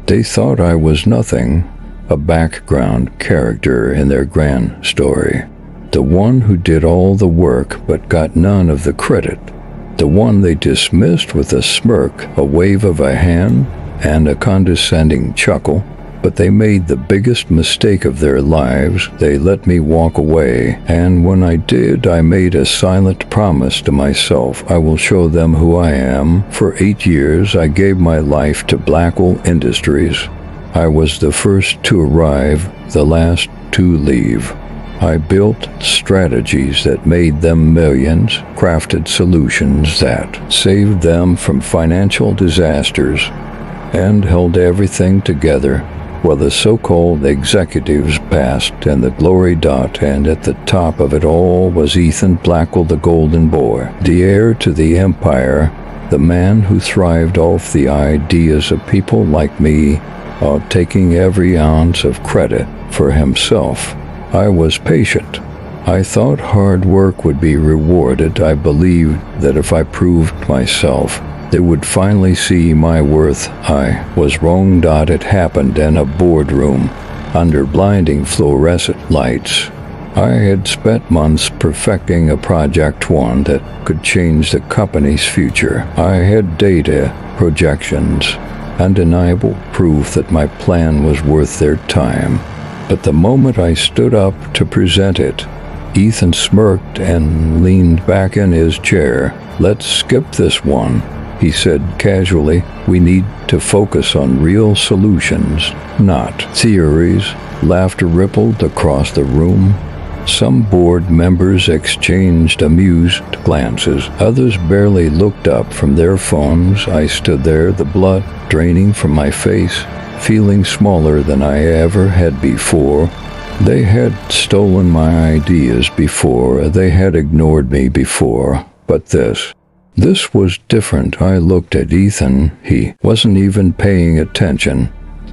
They thought I was nothing, a background character in their grand story. The one who did all the work but got none of the credit. The one they dismissed with a smirk, a wave of a hand, and a condescending chuckle. But they made the biggest mistake of their lives. They let me walk away, and when I did, I made a silent promise to myself. I will show them who I am. For 8 years, I gave my life to Blackwell Industries. I was the first to arrive, the last to leave. I built strategies that made them millions, crafted solutions that saved them from financial disasters, and held everything together while the so-called executives passed and the glory dot, and at the top of it all was Ethan Blackwell, the golden boy, the heir to the empire, the man who thrived off the ideas of people like me, taking every ounce of credit for himself. I was patient. I thought hard work would be rewarded. I believed that if I proved myself, they would finally see my worth. I was wrong. It happened in a boardroom, under blinding fluorescent lights. I had spent months perfecting a project, one that could change the company's future. I had data, projections, undeniable proof that my plan was worth their time. But the moment I stood up to present it, Ethan smirked and leaned back in his chair. "Let's skip this one," he said casually. "We need to focus on real solutions, not theories." Laughter rippled across the room. Some board members exchanged amused glances. Others barely looked up from their phones. I stood there, the blood draining from my face, feeling smaller than I ever had before. They had stolen my ideas before. They had ignored me before. But this was different. I looked at Ethan. He wasn't even paying attention.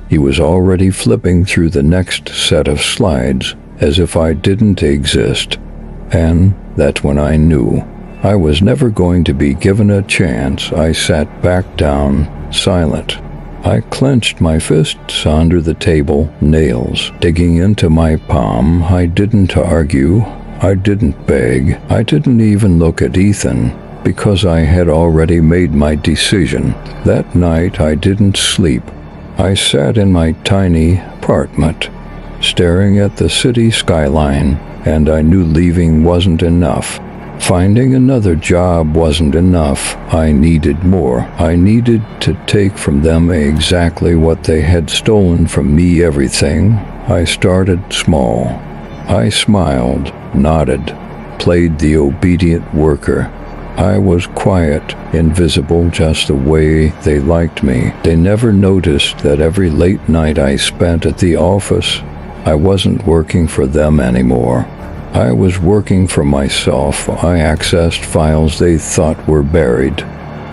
He was already flipping through the next set of slides, as if I didn't exist. And that's when I knew I was never going to be given a chance. I sat back down, silent. I clenched my fists under the table, nails digging into my palm. I didn't argue. I didn't beg. I didn't even look at Ethan, because I had already made my decision. That night I didn't sleep. I sat in my tiny apartment, staring at the city skyline, and I knew leaving wasn't enough. Finding another job wasn't enough. I needed more. I needed to take from them exactly what they had stolen from me, everything. I started small. I smiled, nodded, played the obedient worker. I was quiet, invisible, just the way they liked me. They never noticed that every late night I spent at the office, I wasn't working for them anymore. I was working for myself. I accessed files they thought were buried.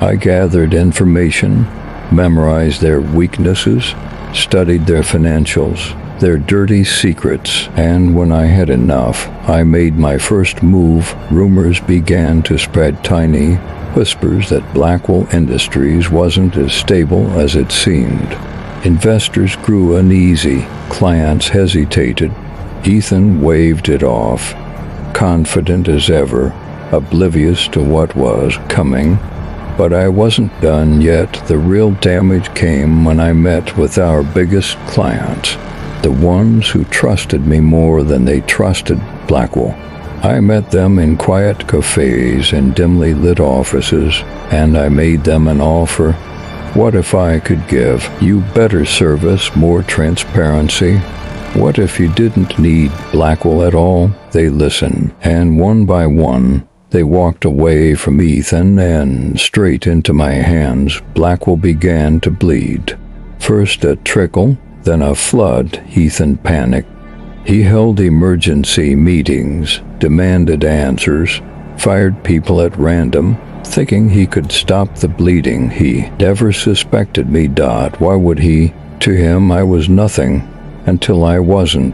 I gathered information, memorized their weaknesses, studied their financials, their dirty secrets, and when I had enough, I made my first move. Rumors began to spread, tiny whispers that Blackwell Industries wasn't as stable as it seemed. Investors grew uneasy, clients hesitated. Ethan waved it off, confident as ever, oblivious to what was coming. But I wasn't done yet. The real damage came when I met with our biggest clients, the ones who trusted me more than they trusted Blackwell. I met them in quiet cafes and dimly lit offices, and I made them an offer. What if I could give you better service, more transparency? What if you didn't need Blackwell at all? They listened, and one by one, they walked away from Ethan and straight into my hands. Blackwell began to bleed. First a trickle, then a flood. Ethan panicked. He held emergency meetings, demanded answers, fired people at random, thinking he could stop the bleeding. He never suspected me. Why would he? To him, I was nothing. Until I wasn't.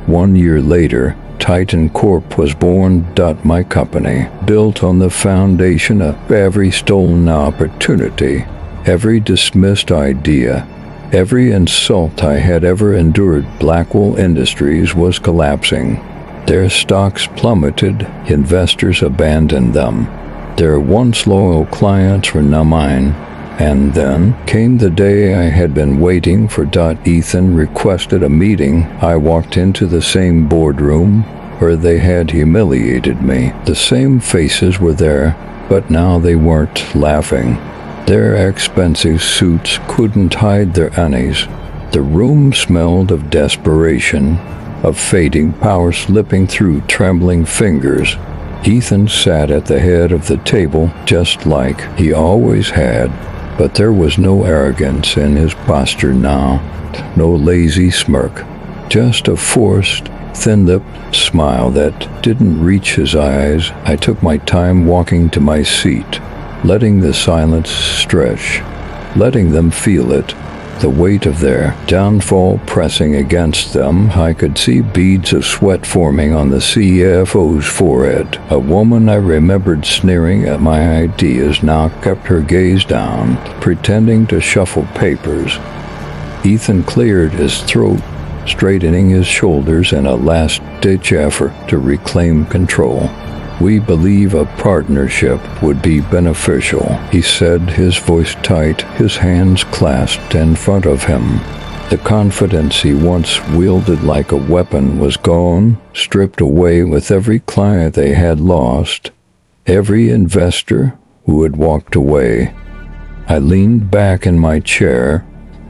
1 year later, Titan Corp was born. My company, built on the foundation of every stolen opportunity, every dismissed idea, Every insult I had ever endured, Blackwell Industries was collapsing. Their stocks plummeted, investors abandoned them. Their once loyal clients were now mine. And then came the day I had been waiting for. Ethan requested a meeting. I walked into the same boardroom where they had humiliated me. The same faces were there, but now they weren't laughing. Their expensive suits couldn't hide their unease. The room smelled of desperation, of fading power slipping through trembling fingers. Ethan sat at the head of the table just like he always had, but there was no arrogance in his posture now, no lazy smirk, just a forced, thin-lipped smile that didn't reach his eyes. I took my time walking to my seat, letting the silence stretch, letting them feel it, the weight of their downfall pressing against them. I could see beads of sweat forming on the CFO's forehead. A woman I remembered sneering at my ideas now kept her gaze down, pretending to shuffle papers. Ethan cleared his throat, straightening his shoulders in a last-ditch effort to reclaim control. "We believe a partnership would be beneficial," he said, his voice tight, his hands clasped in front of him. The confidence he once wielded like a weapon was gone, stripped away with every client they had lost, every investor who had walked away. I leaned back in my chair,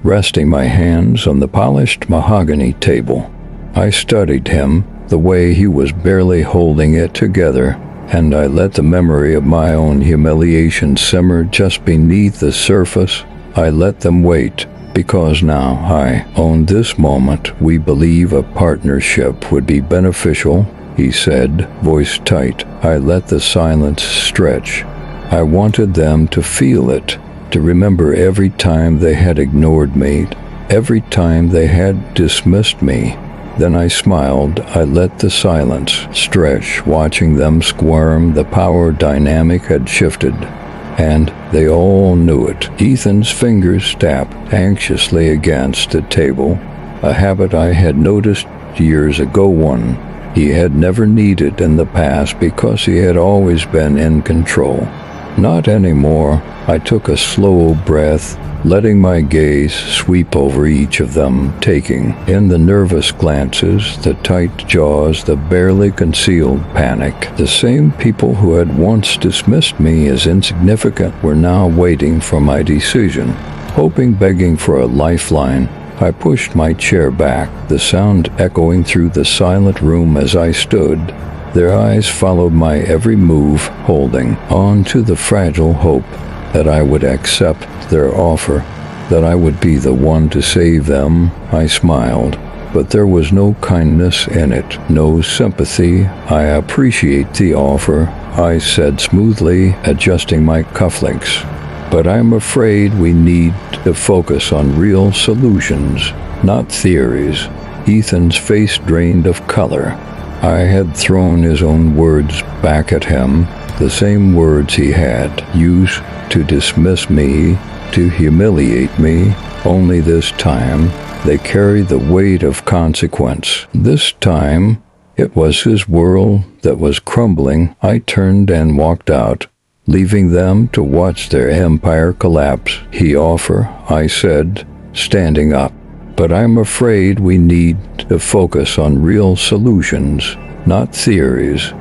resting my hands on the polished mahogany table. I studied him, the way he was barely holding it together, and I let the memory of my own humiliation simmer just beneath the surface. I let them wait, because now I own this moment. "We believe a partnership would be beneficial," he said, voice tight. I let the silence stretch. I wanted them to feel it, to remember every time they had ignored me, every time they had dismissed me. Then I smiled. I let the silence stretch, watching them squirm. The power dynamic had shifted, and they all knew it. Ethan's fingers tapped anxiously against the table, a habit I had noticed years ago, one he had never needed in the past because he had always been in control. Not anymore. I took a slow breath, letting my gaze sweep over each of them, taking in the nervous glances, the tight jaws, the barely concealed panic. The same people who had once dismissed me as insignificant were now waiting for my decision, hoping, begging for a lifeline. I pushed my chair back, the sound echoing through the silent room as I stood. Their eyes followed my every move, holding on to the fragile hope that I would accept their offer, that I would be the one to save them. I smiled, but there was no kindness in it, no sympathy. "I appreciate the offer," I said smoothly, adjusting my cufflinks. "But I'm afraid we need to focus on real solutions, not theories." Ethan's face drained of color. I had thrown his own words back at him, the same words he had used to dismiss me, to humiliate me, only this time they carried the weight of consequence. This time it was his world that was crumbling. I turned and walked out, leaving them to watch their empire collapse. "He offer," I said, standing up. "But I'm afraid we need to focus on real solutions, not theories."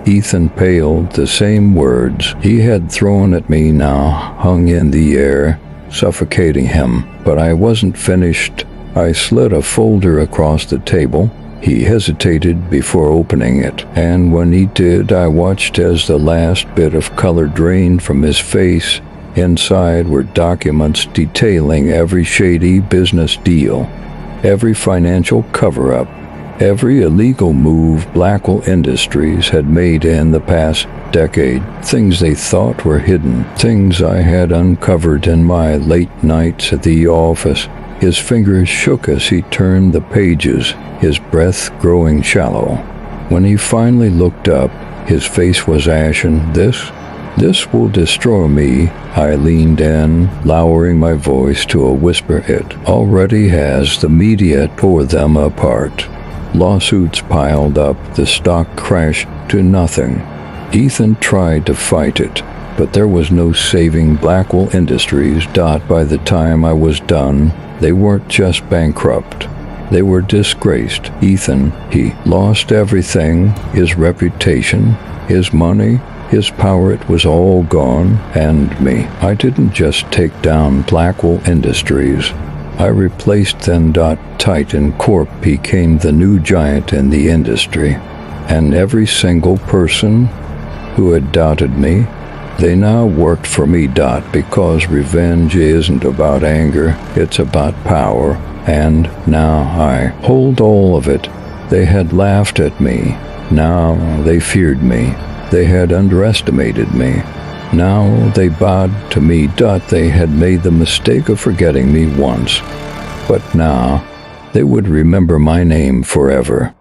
Ethan paled. The same words he had thrown at me now hung in the air, suffocating him. But I wasn't finished. I slid a folder across the table. He hesitated before opening it, and when he did, I watched as the last bit of color drained from his face. Inside were documents detailing every shady business deal, every financial cover-up, every illegal move Blackwell Industries had made in the past decade. Things they thought were hidden, things I had uncovered in my late nights at the office. His fingers shook as he turned the pages, his breath growing shallow. When he finally looked up, his face was ashen. "This This will destroy me. I leaned in, lowering my voice to a whisper. It already has. The media tore them apart. Lawsuits piled up. The stock crashed to nothing. Ethan tried to fight it, but there was no saving Blackwell Industries. By the time I was done, they weren't just bankrupt. They were disgraced. Ethan, he lost everything, his reputation, his money, his power. It was all gone. And me. I didn't just take down Blackwell Industries. I replaced them. Titan Corp became the new giant in the industry. And every single person who had doubted me, they now worked for me. Because revenge isn't about anger, it's about power. And now I hold all of it. They had laughed at me. Now they feared me. They had underestimated me. Now they bowed to me. They had made the mistake of forgetting me once. But now they would remember my name forever.